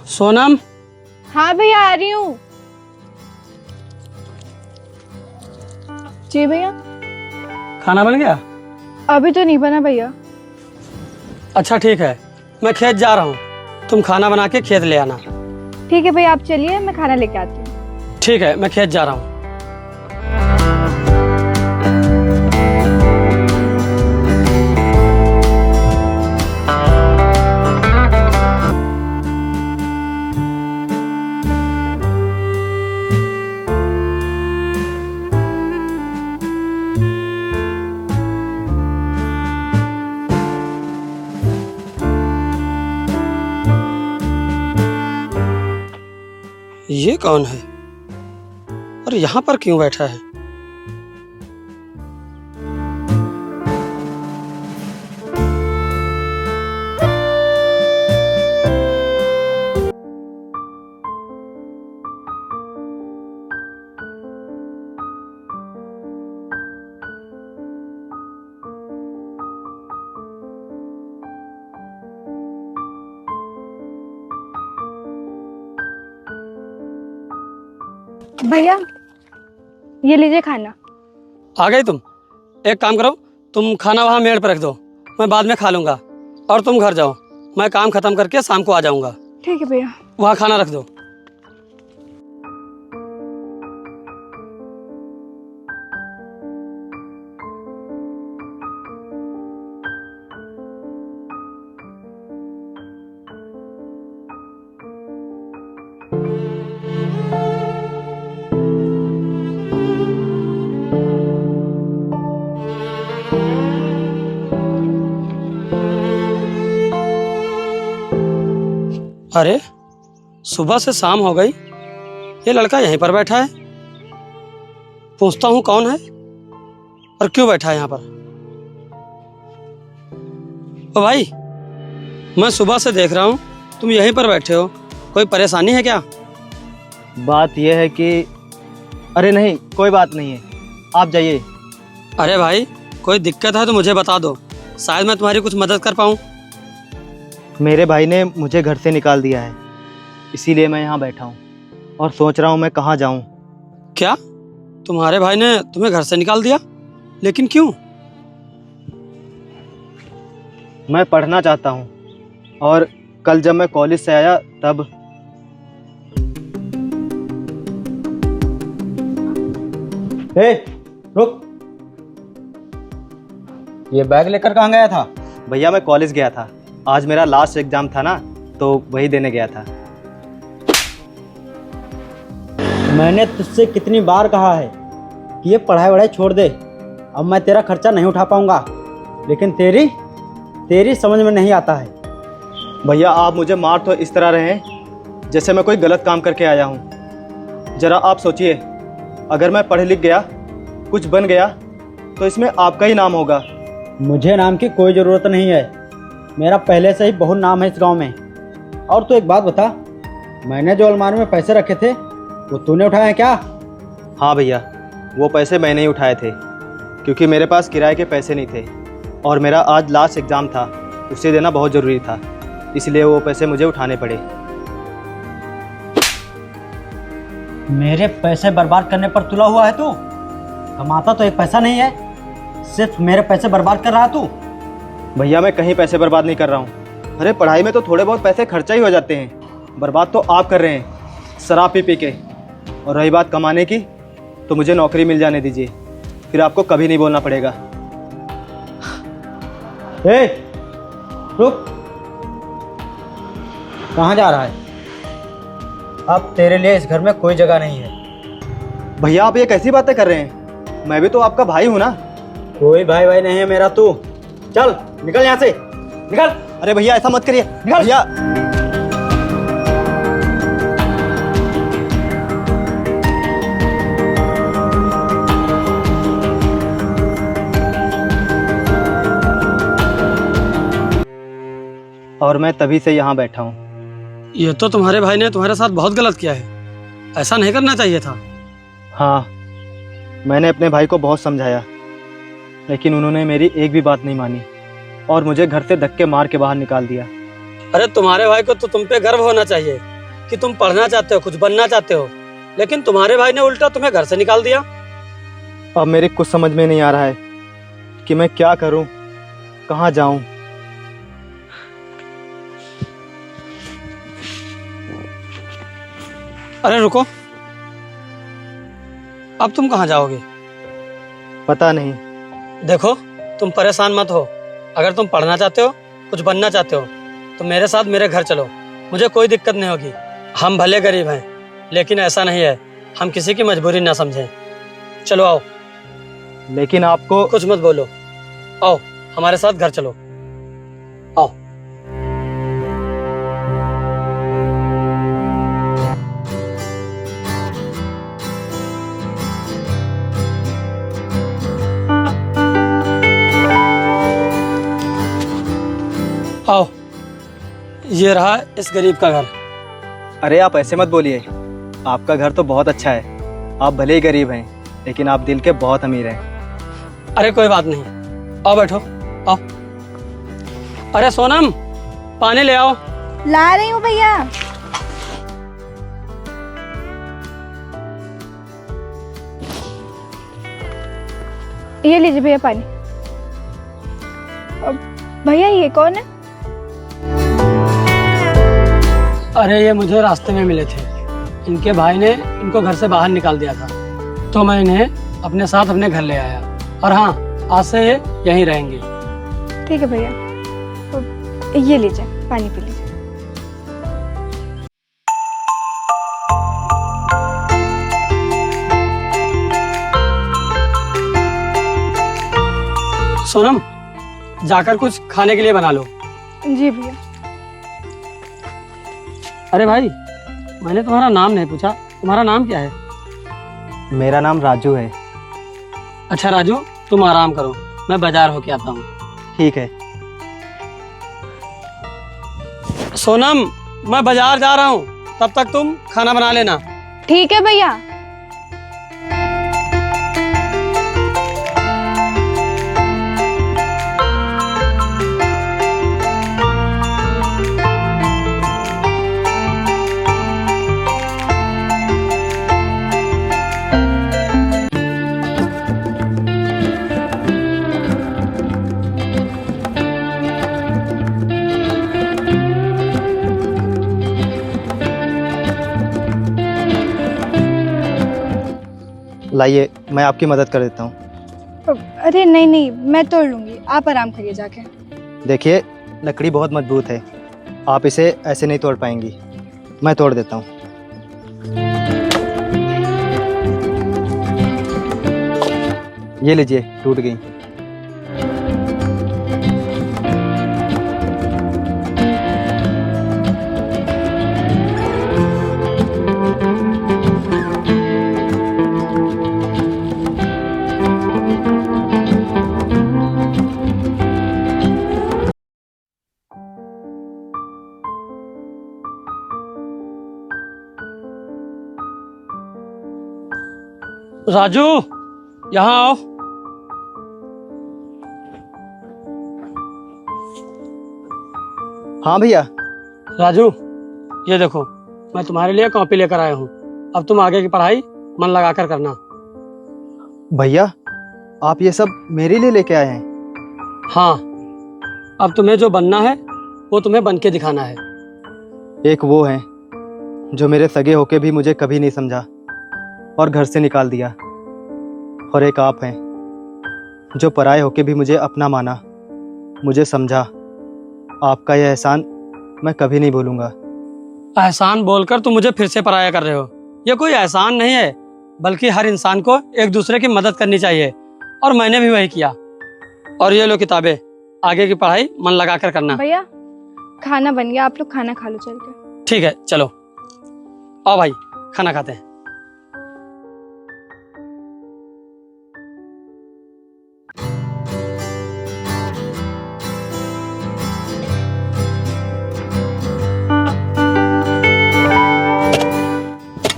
सोनम। हाँ भैया आ रही हूँ। जी भैया। खाना बन गया? अभी तो नहीं बना भैया। अच्छा ठीक है, मैं खेत जा रहा हूँ, तुम खाना बना के खेत ले आना। ठीक है भैया, आप चलिए, मैं खाना लेके आती हूँ। ठीक है, मैं खेत जा रहा हूँ। ये कौन है और यहाँ पर क्यों बैठा है? भैया ये लीजिए खाना। आ गई तुम? एक काम करो, तुम खाना वहाँ मेड़ पर रख दो, मैं बाद में खा लूँगा। और तुम घर जाओ, मैं काम खत्म करके शाम को आ जाऊँगा। ठीक है भैया। वहाँ खाना रख दो। अरे सुबह से शाम हो गई, ये लड़का यहीं पर बैठा है। पूछता हूँ कौन है और क्यों बैठा है यहाँ पर। ओ भाई, मैं सुबह से देख रहा हूँ तुम यहीं पर बैठे हो, कोई परेशानी है क्या? बात यह है कि अरे नहीं, कोई बात नहीं है, आप जाइए। अरे भाई, कोई दिक्कत है तो मुझे बता दो, शायद मैं तुम्हारी कुछ मदद कर पाऊँ। मेरे भाई ने मुझे घर से निकाल दिया है, इसीलिए मैं यहाँ बैठा हूँ और सोच रहा हूँ मैं कहाँ जाऊँ। क्या तुम्हारे भाई ने तुम्हें घर से निकाल दिया? लेकिन क्यों? मैं पढ़ना चाहता हूँ और कल जब मैं कॉलेज से आया तब रुक, ये बैग लेकर कहाँ गया था? भैया मैं कॉलेज गया था, आज मेरा लास्ट एग्जाम था ना, तो वही देने गया था। मैंने तुझसे कितनी बार कहा है कि ये पढ़ाई वढ़ाई छोड़ दे, अब मैं तेरा खर्चा नहीं उठा पाऊंगा, लेकिन तेरी समझ में नहीं आता है। भैया आप मुझे मार तो इस तरह रहे हैं जैसे मैं कोई गलत काम करके आया हूँ। ज़रा आप सोचिए, अगर मैं पढ़ लिख गया, कुछ बन गया, तो इसमें आपका ही नाम होगा। मुझे नाम की कोई ज़रूरत नहीं है, मेरा पहले से ही बहुत नाम है इस गांव में। और तू एक बात बता, मैंने जो अलमारी में पैसे रखे थे वो तूने उठाए हैं क्या? हाँ भैया, वो पैसे मैंने ही उठाए थे, क्योंकि मेरे पास किराए के पैसे नहीं थे और मेरा आज लास्ट एग्ज़ाम था, उसे देना बहुत ज़रूरी था, इसलिए वो पैसे मुझे उठाने पड़े। मेरे पैसे बर्बाद करने पर तुला हुआ है तू? कमाता तो एक पैसा नहीं है, सिर्फ मेरे पैसे बर्बाद कर रहा है तू। भैया मैं कहीं पैसे बर्बाद नहीं कर रहा हूँ। अरे पढ़ाई में तो थोड़े बहुत पैसे खर्चा ही हो जाते हैं, बर्बाद तो आप कर रहे हैं शराब पी के। और रही बात कमाने की, तो मुझे नौकरी मिल जाने दीजिए, फिर आपको कभी नहीं बोलना पड़ेगा। रुक, कहाँ जा रहा है? अब तेरे लिए इस घर में कोई जगह नहीं है। भैया आप ये कैसी बातें कर रहे हैं? मैं भी तो आपका भाई हूँ ना। कोई भाई भाई नहीं है मेरा तू, चल निकल यहाँ से, निकल। अरे भैया ऐसा मत करिए निकल। भैया। और मैं तभी से यहाँ बैठा हूँ। ये तो तुम्हारे भाई ने तुम्हारे साथ बहुत गलत किया है, ऐसा नहीं करना चाहिए था। हाँ, मैंने अपने भाई को बहुत समझाया, लेकिन उन्होंने मेरी एक भी बात नहीं मानी और मुझे घर से धक्के मार के बाहर निकाल दिया। अरे तुम्हारे भाई को तो तुम पे गर्व होना चाहिए, कि तुम पढ़ना चाहते हो, कुछ बनना चाहते हो, लेकिन तुम्हारे भाई ने उल्टा तुम्हें घर से निकाल दिया। अब मेरे कुछ समझ में नहीं आ रहा है कि मैं क्या करूं, कहाँ जाऊं। अरे रुको, अब तुम कहाँ जाओगे? पता नहीं। देखो, तुम परेशान मत हो। अगर तुम पढ़ना चाहते हो, कुछ बनना चाहते हो, तो मेरे साथ मेरे घर चलो, मुझे कोई दिक्कत नहीं होगी। हम भले गरीब हैं, लेकिन ऐसा नहीं है हम किसी की मजबूरी ना समझें। चलो आओ। लेकिन आपको कुछ मत बोलो, आओ हमारे साथ घर चलो, आओ। आओ, ये रहा इस गरीब का घर। अरे आप ऐसे मत बोलिए, आपका घर तो बहुत अच्छा है। आप भले ही गरीब हैं, लेकिन आप दिल के बहुत अमीर हैं। अरे कोई बात नहीं, आओ बैठो, आओ। अरे सोनम, पानी ले आओ। ला रही हूँ भैया। ये लीजिए भैया पानी। भैया ये कौन है? अरे ये मुझे रास्ते में मिले थे। इनके भाई ने इनको घर से बाहर निकाल दिया था, तो मैं इन्हें अपने साथ अपने घर ले आया। और हाँ, आज से ये यहीं रहेंगे। ठीक है भैया, ये लीजिए पानी पी लीजिए। सोनम, जाकर कुछ खाने के लिए बना लो। जी भैया। अरे भाई, मैंने तुम्हारा नाम नहीं पूछा, तुम्हारा नाम क्या है? मेरा नाम राजू है। अच्छा राजू, तुम आराम करो, मैं बाजार होके आता हूँ। ठीक है। सोनम, मैं बाजार जा रहा हूँ, तब तक तुम खाना बना लेना। ठीक है भैया। लाइए, मैं आपकी मदद कर देता हूँ। अरे नहीं नहीं, मैं तोड़ लूंगी, आप आराम करिए जाके। देखिए, लकड़ी बहुत मजबूत है, आप इसे ऐसे नहीं तोड़ पाएंगी। मैं तोड़ देता हूँ। ये लीजिए, टूट गई। राजू, यहाँ आओ। हाँ भैया। राजू, ये देखो, मैं तुम्हारे लिए कॉपी लेकर आया हूँ। अब तुम आगे की पढ़ाई मन लगाकर करना। भैया, आप ये सब मेरे लिए लेके आए हैं? हाँ, अब तुम्हें जो बनना है वो तुम्हें बन के दिखाना है। एक वो है जो मेरे सगे होके भी मुझे कभी नहीं समझा और घर से निकाल दिया, और एक आप हैं जो पराये होके भी मुझे अपना माना, मुझे समझा। आपका यह एहसान मैं कभी नहीं भूलूंगा। एहसान बोलकर तुम मुझे फिर से पराया कर रहे हो। ये कोई एहसान नहीं है, बल्कि हर इंसान को एक दूसरे की मदद करनी चाहिए, और मैंने भी वही किया। और ये लो किताबें, आगे की पढ़ाई मन लगाकर करना। भैया खाना बन गया, आप लोग खाना खा लो चल के। ठीक है, चलो आओ भाई, खाना खाते हैं।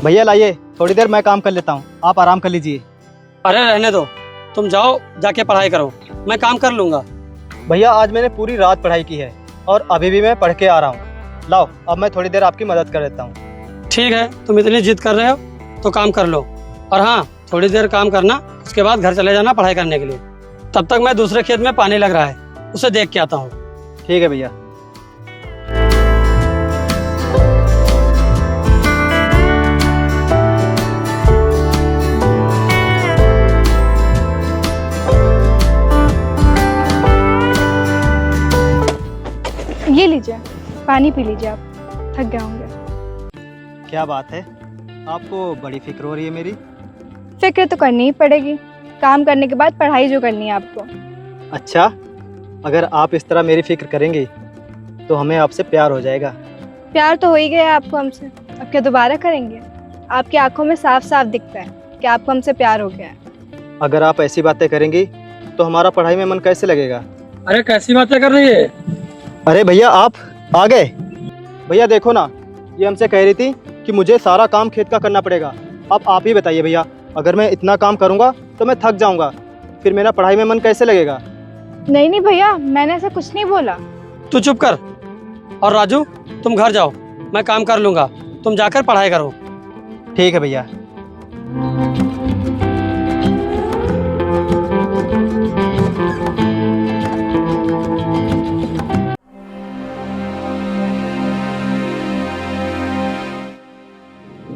भैया लाइए, थोड़ी देर मैं काम कर लेता हूँ, आप आराम कर लीजिए। अरे रहने दो, तुम जाओ जाके पढ़ाई करो, मैं काम कर लूंगा। भैया आज मैंने पूरी रात पढ़ाई की है और अभी भी मैं पढ़ के आ रहा हूँ। लाओ, अब मैं थोड़ी देर आपकी मदद कर देता हूँ। ठीक है, तुम इतनी जिद कर रहे हो तो काम कर लो। और हाँ, थोड़ी देर काम करना, उसके बाद घर चले जाना पढ़ाई करने के लिए। तब तक मैं दूसरे खेत में पानी लग रहा है, उसे देख के आता हूँ। ठीक है भैया। ये लीजिए, पानी पी लीजिए, आप थक गए होंगे। क्या बात है, आपको बड़ी फिक्र हो रही है मेरी। फिक्र तो करनी ही पड़ेगी, काम करने के बाद पढ़ाई जो करनी है आपको। अच्छा, अगर आप इस तरह मेरी फिक्र करेंगी तो हमें आपसे प्यार हो जाएगा। प्यार तो हो ही गया आपको हमसे, अब क्या दोबारा करेंगे? आपकी आंखों में साफ साफ दिखता है कि आपको हमसे प्यार हो गया है। अगर आप ऐसी बातें करेंगी तो हमारा पढ़ाई में मन कैसे लगेगा। अरे कैसी बातें कर रही है? अरे भैया, आप आ गए। भैया देखो ना, ये हमसे कह रही थी कि मुझे सारा काम खेत का करना पड़ेगा। अब आप ही बताइए भैया, अगर मैं इतना काम करूँगा तो मैं थक जाऊँगा, फिर मेरा पढ़ाई में मन कैसे लगेगा। नहीं नहीं भैया, मैंने ऐसा कुछ नहीं बोला। तू चुप कर। और राजू, तुम घर जाओ, मैं काम कर लूँगा, तुम जाकर पढ़ाई करो। ठीक है भैया।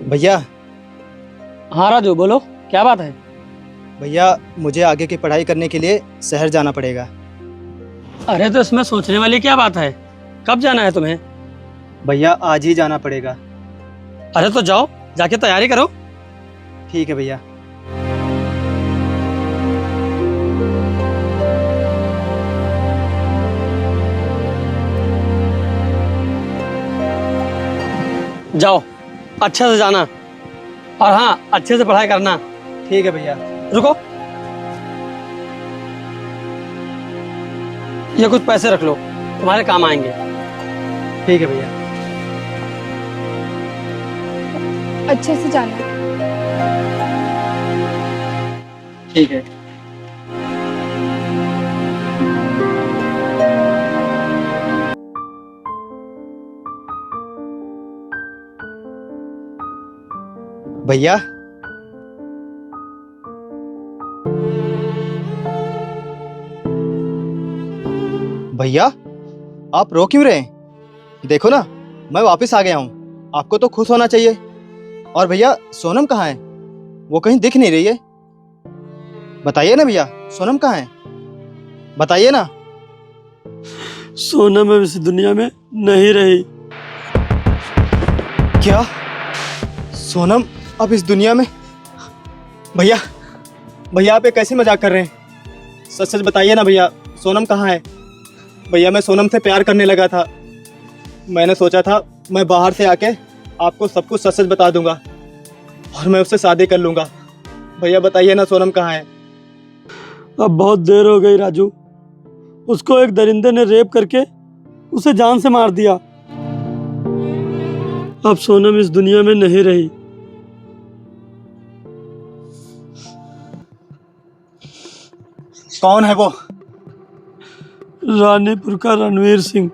भैया। हाँ राजू, बोलो, क्या बात है? भैया, मुझे आगे की पढ़ाई करने के लिए शहर जाना पड़ेगा। अरे तो इसमें सोचने वाली क्या बात है? कब जाना है तुम्हें? भैया, आज ही जाना पड़ेगा। अरे तो जाओ, जाके तैयारी करो। ठीक है भैया। जाओ, अच्छे से जाना, और हाँ, अच्छे से पढ़ाई करना। ठीक है भैया। रुको, ये कुछ पैसे रख लो, तुम्हारे काम आएंगे। ठीक है भैया। अच्छे से जाना। ठीक है। भैया, भैया, आप रो क्यों रहे हैं? देखो ना, मैं वापस आ गया हूँ, आपको तो खुश होना चाहिए। और भैया, सोनम कहाँ है? वो कहीं दिख नहीं रही है। बताइए ना भैया, सोनम कहाँ है? बताइए ना। सोनम अब इस दुनिया में नहीं रही। क्या? सोनम अब इस दुनिया में? भैया, भैया आप ये कैसी मजाक कर रहे हैं? सच सच बताइए ना भैया, सोनम कहाँ है? भैया, मैं सोनम से प्यार करने लगा था। मैंने सोचा था मैं बाहर से आके आपको सब कुछ सच सच बता दूंगा और मैं उससे शादी कर लूंगा। भैया बताइए ना, सोनम कहाँ है? अब बहुत देर हो गई राजू, उसको एक दरिंदे ने रेप करके उसे जान से मार दिया। अब सोनम इस दुनिया में नहीं रही। कौन है वो? रानीपुर का रणवीर सिंह।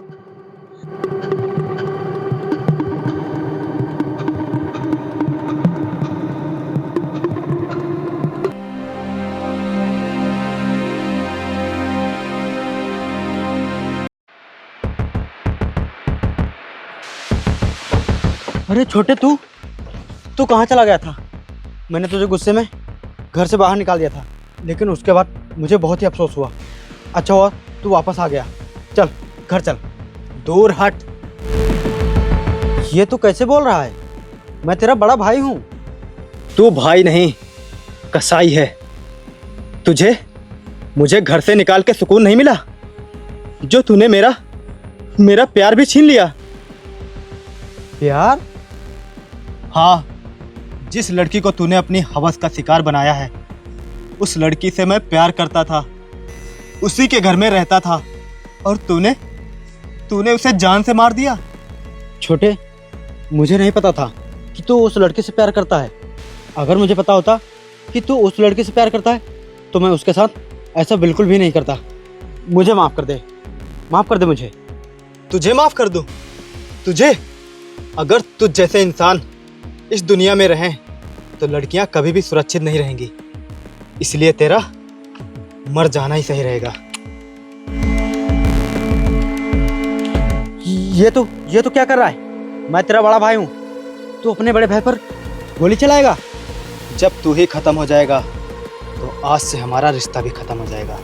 अरे छोटे, तू कहाँ चला गया था? मैंने तुझे गुस्से में घर से बाहर निकाल दिया था, लेकिन उसके बाद मुझे बहुत ही अफसोस हुआ। अच्छा हुआ तू वापस आ गया। चल घर चल। दूर हट। ये तू कैसे बोल रहा है? मैं तेरा बड़ा भाई हूँ। तू भाई नहीं, कसाई है। तुझे मुझे घर से निकाल के सुकून नहीं मिला, जो तूने मेरा प्यार भी छीन लिया। प्यार? हाँ, जिस लड़की को तूने अपनी हवस का शिकार बनाया है, उस लड़की से मैं प्यार करता था, उसी के घर में रहता था, और तूने उसे जान से मार दिया। छोटे, मुझे नहीं पता था कि तू उस लड़के से प्यार करता है। अगर मुझे पता होता कि तू उस लड़के से प्यार करता है तो मैं उसके साथ ऐसा बिल्कुल भी नहीं करता। मुझे माफ़ कर दे, माफ़ कर दे मुझे। तुझे माफ कर दूं? तुझे? अगर तुझ जैसे इंसान इस दुनिया में रहें तो लड़कियां कभी भी सुरक्षित नहीं रहेंगी, इसलिए तेरा मर जाना ही सही रहेगा। ये तो क्या कर रहा है? मैं तेरा बड़ा भाई हूँ, तू अपने बड़े भाई पर गोली चलाएगा? जब तू ही खत्म हो जाएगा तो आज से हमारा रिश्ता भी खत्म हो जाएगा।